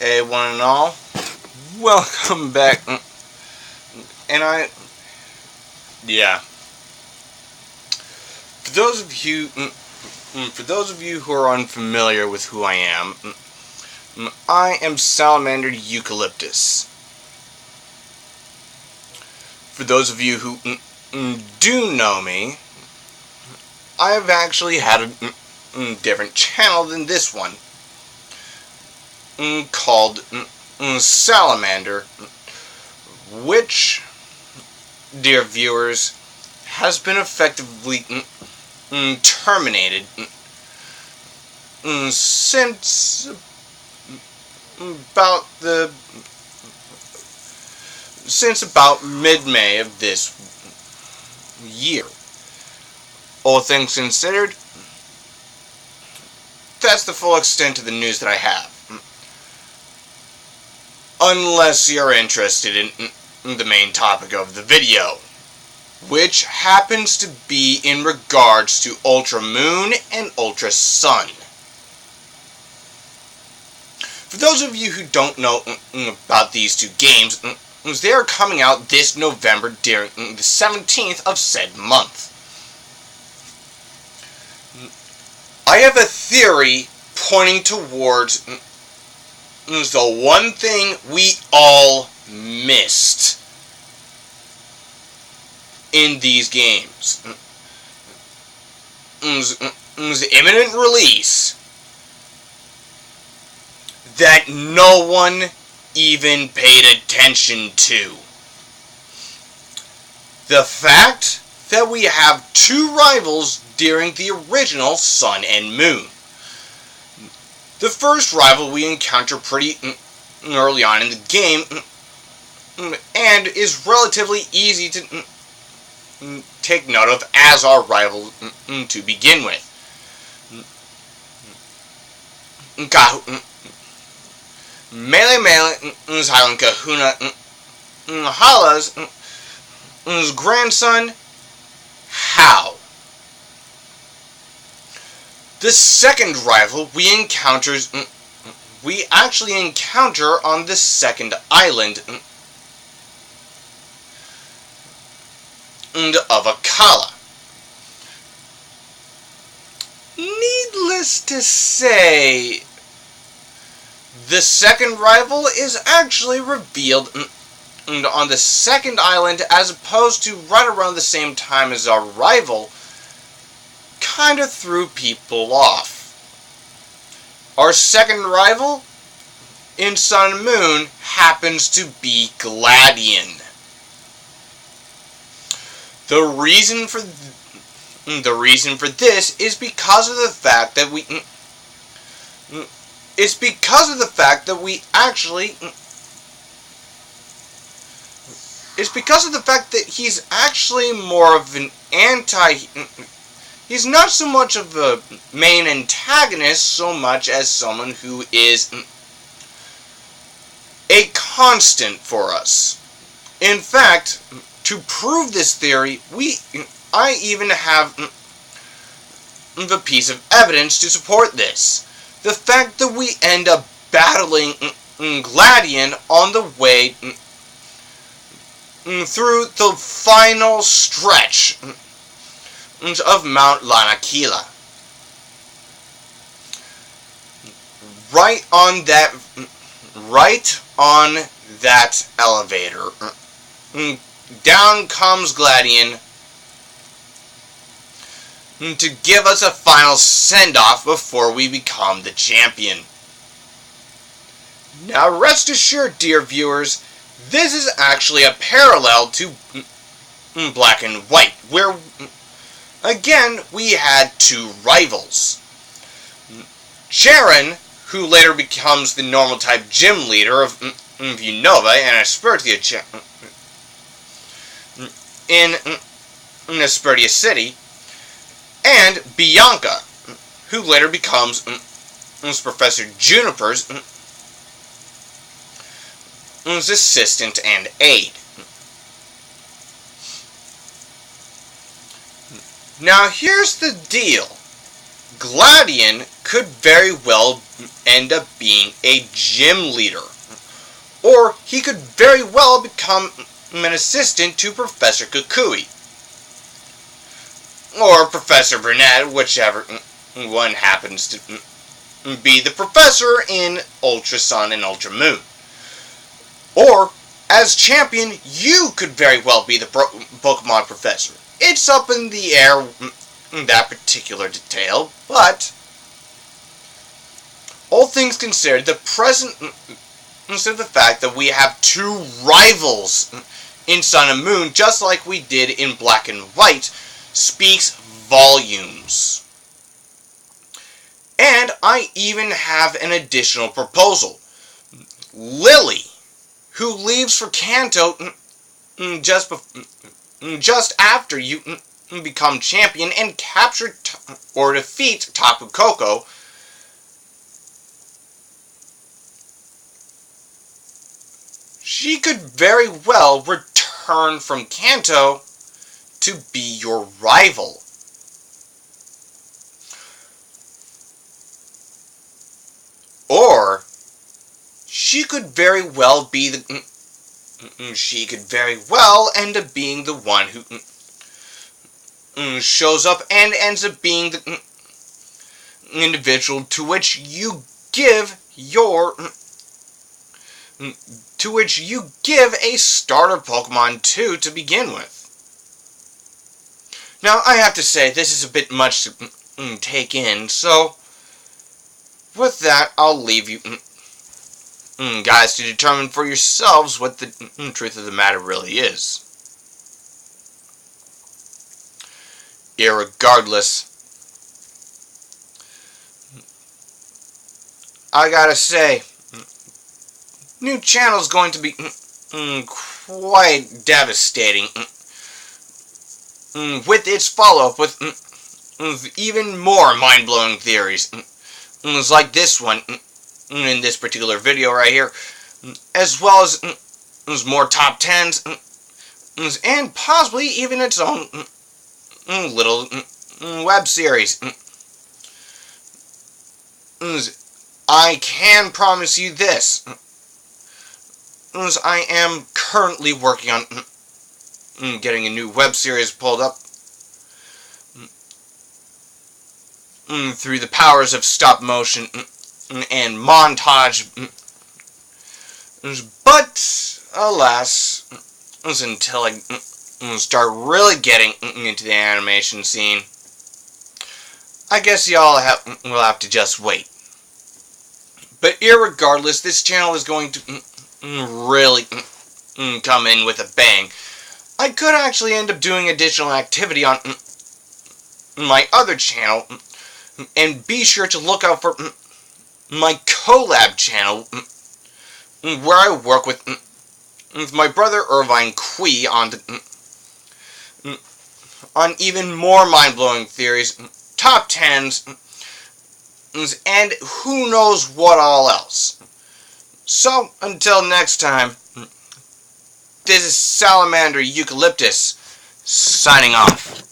Hey, one and all, welcome back. And yeah. For those of you who are unfamiliar with who I am Salamander Eucalyptus. For those of you who do know me, I have actually had a different channel than this one, called Salamander, which, dear viewers, has been effectively terminated since about mid-May of this year. All things considered, that's the full extent of the news that I have. Unless you're interested in the main topic of the video, which happens to be in regards to Ultra Moon and Ultra Sun. For those of you who don't know about these two games, they are coming out this November during the 17th of said month. I have a theory pointing towards the one thing we all missed in these games. The imminent release that no one even paid attention to. The fact that we have two rivals during the original Sun and Moon. The first rival we encounter pretty early on in the game, and is relatively easy to take note of as our rival to begin with. Mele Highland Kahuna Hala's grandson, How. The second rival we actually encounter on the second island of Akala. Needless to say, the second rival is actually revealed on the second island as opposed to right around the same time as our rival. Kind of threw people off. Our second rival in Sun and Moon happens to be Gladian. The reason for this is because of the fact that he's actually more of an he's not so much of a main antagonist so much as someone who is a constant for us. In fact, to prove this theory, I even have the piece of evidence to support this. The fact that we end up battling Gladian on the way through the final stretch of Mount Lanakila. Right on that elevator, down comes Gladian to give us a final send-off before we become the champion. Now rest assured, dear viewers, this is actually a parallel to Black and White, where again we had two rivals. Charon, who later becomes the normal type gym leader of Unova and Aspertia in Aspertia City, and Bianca, who later becomes Professor Juniper's assistant and aide. Now here's the deal. Gladian could very well end up being a gym leader. Or he could very well become an assistant to Professor Kukui. Or Professor Burnett, whichever one happens to be the professor in Ultra Sun and Ultra Moon. Or, as champion, you could very well be the Pokemon professor. It's up in the air, that particular detail, but all things considered, the present of the fact that we have two rivals in Sun and Moon, just like we did in Black and White, speaks volumes. And I even have an additional proposal. Lily, who leaves for Kanto just after you become champion and capture or defeat Tapu Koko, she could very well return from Kanto to be your rival. Or she could very well be the she could very well end up being the one who shows up and ends up being the individual to which you give a starter Pokemon to begin with. Now, I have to say, this is a bit much to take in, so with that, I'll leave you guys to determine for yourselves what the truth of the matter really is. Irregardless, I gotta say, new channel's going to be quite devastating with its follow-up with even more mind-blowing theories like this one in this particular video right here, as well as more top 10s and possibly even its own little web series. I can promise you this, I am currently working on getting a new web series pulled up through the powers of stop motion and montage, but alas, until I start really getting into the animation scene, I guess y'all will have to just wait. But irregardless, this channel is going to really come in with a bang. I could actually end up doing additional activity on my other channel, and be sure to look out for my collab channel, where I work with my brother Irvine Quee on even more mind-blowing theories, top 10s, and who knows what all else. So, until next time, this is Salamander Eucalyptus, signing off.